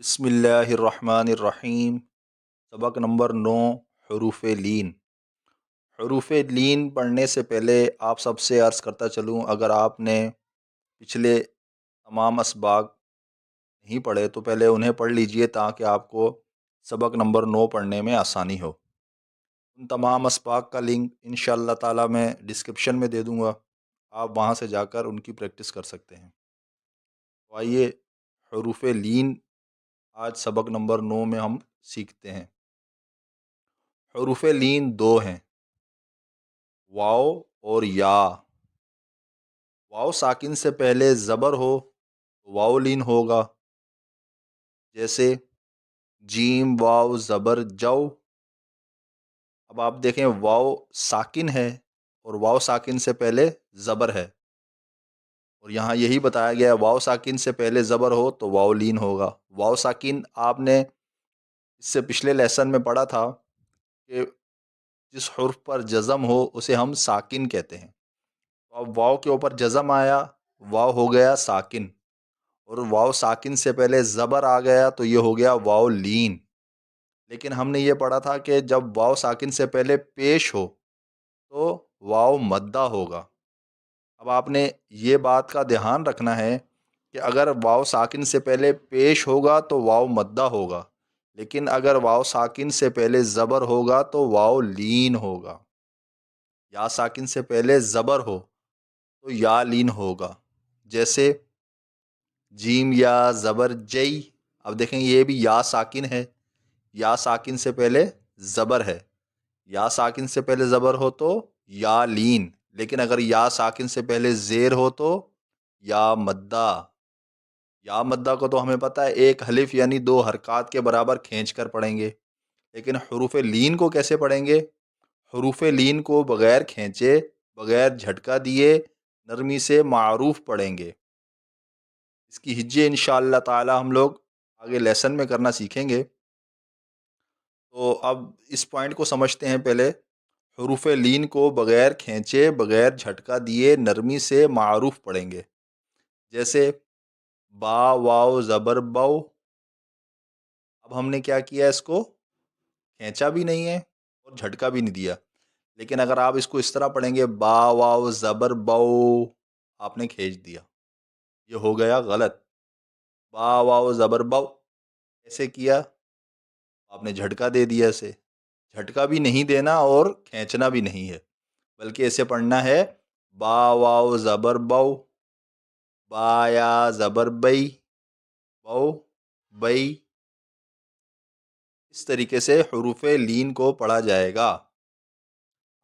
بسم اللہ الرحمن الرحیم۔ سبق نمبر 9، حروف لین۔ حروف لین پڑھنے سے پہلے آپ سب سے عرض کرتا چلوں، اگر آپ نے پچھلے تمام اسباق نہیں پڑھے تو پہلے انہیں پڑھ لیجئے تاکہ آپ کو سبق نمبر 9 پڑھنے میں آسانی ہو۔ ان تمام اسباق کا لنک انشاءاللہ تعالی میں ڈسکرپشن میں دے دوں گا، آپ وہاں سے جا کر ان کی پریکٹس کر سکتے ہیں۔ تو آئیے حروف لین آج سبق نمبر 9 میں ہم سیکھتے ہیں۔ حروف لین دو ہیں، واو اور یا۔ واو ساکن سے پہلے زبر ہو تو واو لین ہوگا، جیسے جیم واو زبر جو۔ اب آپ دیکھیں واو ساکن ہے اور واو ساکن سے پہلے زبر ہے، اور یہاں یہی بتایا گیا واو ساکن سے پہلے زبر ہو تو واو لین ہوگا۔ واو ساکن آپ نے اس سے پچھلے لیسن میں پڑھا تھا کہ جس حرف پر جزم ہو اسے ہم ساکن کہتے ہیں۔ تو اب واو کے اوپر جزم آیا، واو ہو گیا ساکن، اور واو ساکن سے پہلے زبر آ گیا تو یہ ہو گیا واو لین۔ لیکن ہم نے یہ پڑھا تھا کہ جب واو ساکن سے پہلے پیش ہو تو واو مدہ ہوگا۔ اب آپ نے یہ بات کا دھیان رکھنا ہے کہ اگر واو ساکن سے پہلے پیش ہوگا تو واو مدہ ہوگا، لیکن اگر واو ساکن سے پہلے زبر ہوگا تو واو لین ہوگا۔ یا ساکن سے پہلے زبر ہو تو یا لین ہوگا، جیسے جیم یا زبر جئی۔ اب دیکھیں یہ بھی یا ساکن ہے، یا ساکن سے پہلے زبر ہے، یا ساکن سے پہلے زبر ہو تو یا لین، لیکن اگر یا ساکن سے پہلے زیر ہو تو یا مدہ۔ یا مدہ کو تو ہمیں پتہ ہے ایک حلف یعنی دو حرکات کے برابر کھینچ کر پڑھیں گے، لیکن حروف لین کو کیسے پڑھیں گے؟ حروف لین کو بغیر کھینچے، بغیر جھٹکا دیے، نرمی سے معروف پڑھیں گے۔ اس کی ہجے انشاءاللہ تعالی ہم لوگ آگے لیسن میں کرنا سیکھیں گے۔ تو اب اس پوائنٹ کو سمجھتے ہیں پہلے۔ حروف لین کو بغیر کھینچے، بغیر جھٹکا دیے، نرمی سے معروف پڑھیں گے، جیسے با واو زبر بو۔ اب ہم نے کیا کیا، اس کو کھینچا بھی نہیں ہے اور جھٹکا بھی نہیں دیا، لیکن اگر آپ اس کو اس طرح پڑھیں گے با واو زبر بو، آپ نے کھینچ دیا، یہ ہو گیا غلط۔ با واو زبر بو ایسے کیا، آپ نے جھٹکا دے دیا، اسے جھٹکا بھی نہیں دینا اور کھینچنا بھی نہیں ہے، بلکہ اسے پڑھنا ہے با واو زبر بو، با یا زبر بئی، بو بئی۔ اس طریقے سے حروف لین کو پڑھا جائے گا۔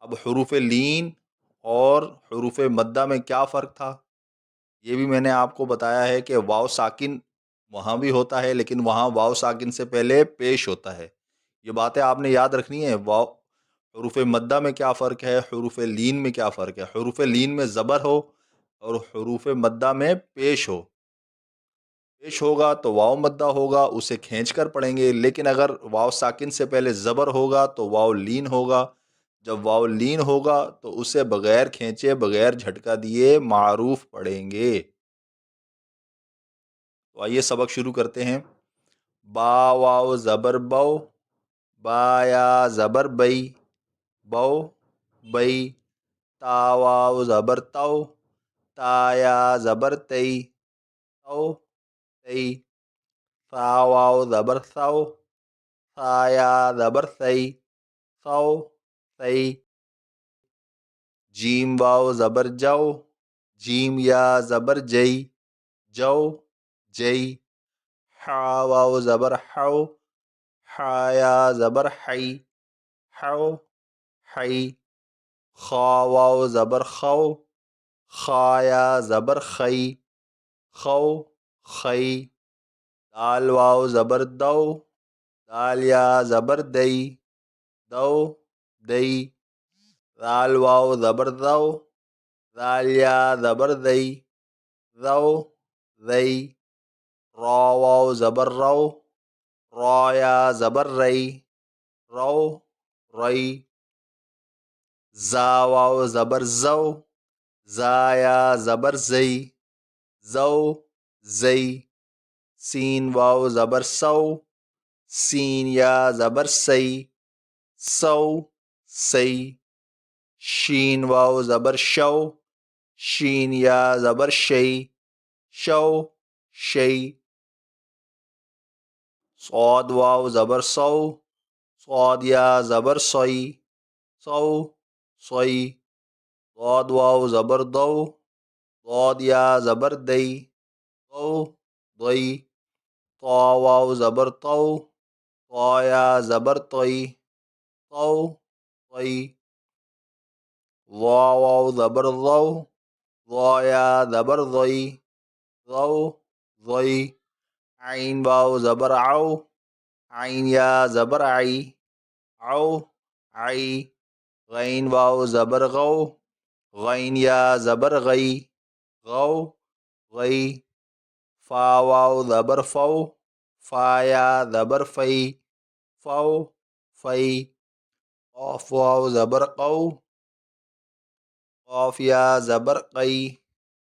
اب حروف لین اور حروف مدہ میں کیا فرق تھا، یہ بھی میں نے آپ کو بتایا ہے کہ واو ساکن وہاں بھی ہوتا ہے، لیکن وہاں واو ساکن سے پہلے پیش ہوتا ہے۔ یہ باتیں آپ نے یاد رکھنی ہے۔ واو حروف مدہ میں کیا فرق ہے، حروف لین میں کیا فرق ہے۔ حروف لین میں زبر ہو اور حروف مدہ میں پیش ہو۔ پیش ہوگا تو واو مدہ ہوگا، اسے کھینچ کر پڑھیں گے، لیکن اگر واو ساکن سے پہلے زبر ہوگا تو واو لین ہوگا۔ جب واو لین ہوگا تو اسے بغیر کھینچے، بغیر جھٹکا دیے معروف پڑھیں گے۔ تو آئیے سبق شروع کرتے ہیں۔ با واو زبر بو، با یا زبر بئی، بو بئی۔ تا واو زبر تو، تا یا زبر تئی، تو تئی۔ ثا واو زبر ثو، ثا یا زبر ثئی، ثو ثئی۔ جیم واو زبر جو، جیم یا زبر جئی، جو جئی۔ حا واو زبر حو، حا یا زبر حئی، حو حئی۔ خا واو زبر خو، خا یا زبر خئی، خو خئی۔ دال واو زبر دو، دال یا زبر دئی، دو دئی۔ ذال واو زبر ذو، ذال یا زبر ذئی، ذو ذئی۔ را واو زبر رو، را یا زبر رئی، رو رئی۔ زا واو زبر زو، زا یا زبر زئی، زو زئی۔ سین واو زبر سو، سین یا زبر سی، سو سی. شین واو زبر شو، شین یا زبر شی، شو شی. صاد واو زبر سو، صاد یا زبر سوئی، سو سوئی. ضاد واو زبر دو، ضاد یا زبر دئی، دو دئی. طا واو زبر تو، طا یا زبر توئی، تو توئی. ضا واو زبر ضو، ضا یا زبر ضئی، ضو ضئی. عین واو زبر عو، عین یا زبر عئی، عو عئی. غین واو زبر غو، غین یا زبر غئی، غو غئی. فا واو زبر فو، فا یا زبر فئی، فو فئی. قاف واو زبر قو، قاف یا زبر قئی،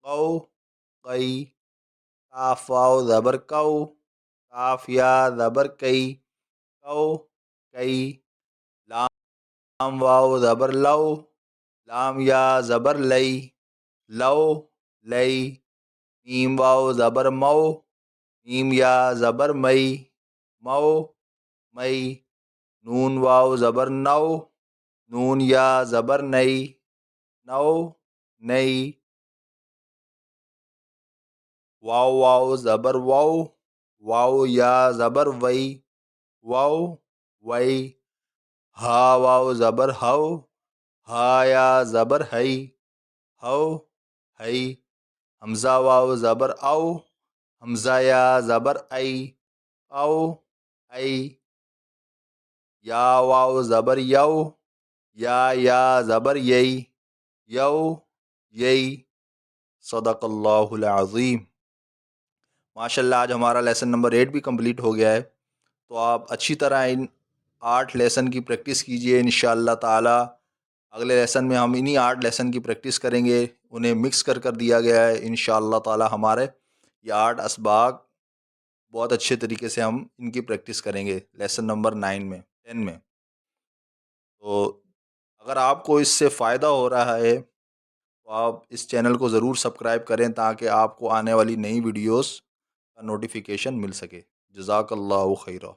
قو قئی. کاف واو زبر کو، کاف یا زبر کئی، کو کئی. لام واو زبر لو، لام یا زبر لئی، لو لئی. میم واو زبر مو، میم یا زبر مئی، مو مئی. نون واو زبر نو، نون یا زبر نئی، نو نئی. واو واو زبر وو، واو یا زبر وئی، وو وئی. ہا واو زبر ہو، ہا یا زبر ہئی، ہو ہئی. حمزہ واو زبر او، حمزہ یا زبر ای، او ای. یا واو زبر یو، یا زبر یئی، یو یئی. صدق اللہ العظیم. ماشاء اللہ آج ہمارا لیسن نمبر 8 بھی کمپلیٹ ہو گیا ہے. تو آپ اچھی طرح ان 8 لیسن کی پریکٹس کیجئے. انشاءاللہ تعالی اگلے لیسن میں ہم انہی 8 لیسن کی پریکٹس کریں گے. انہیں مکس کر کر دیا گیا ہے. انشاءاللہ تعالی ہمارے یہ 8 اسباق بہت اچھے طریقے سے ہم ان کی پریکٹس کریں گے لیسن نمبر 9 میں 10 میں. تو اگر آپ کو اس سے فائدہ ہو رہا ہے تو آپ اس چینل کو ضرور سبسکرائب کریں تاکہ آپ کو آنے والی نئی ویڈیوز کا نوٹیفیکیشن مل سکے. جزاک اللہ خیرہ.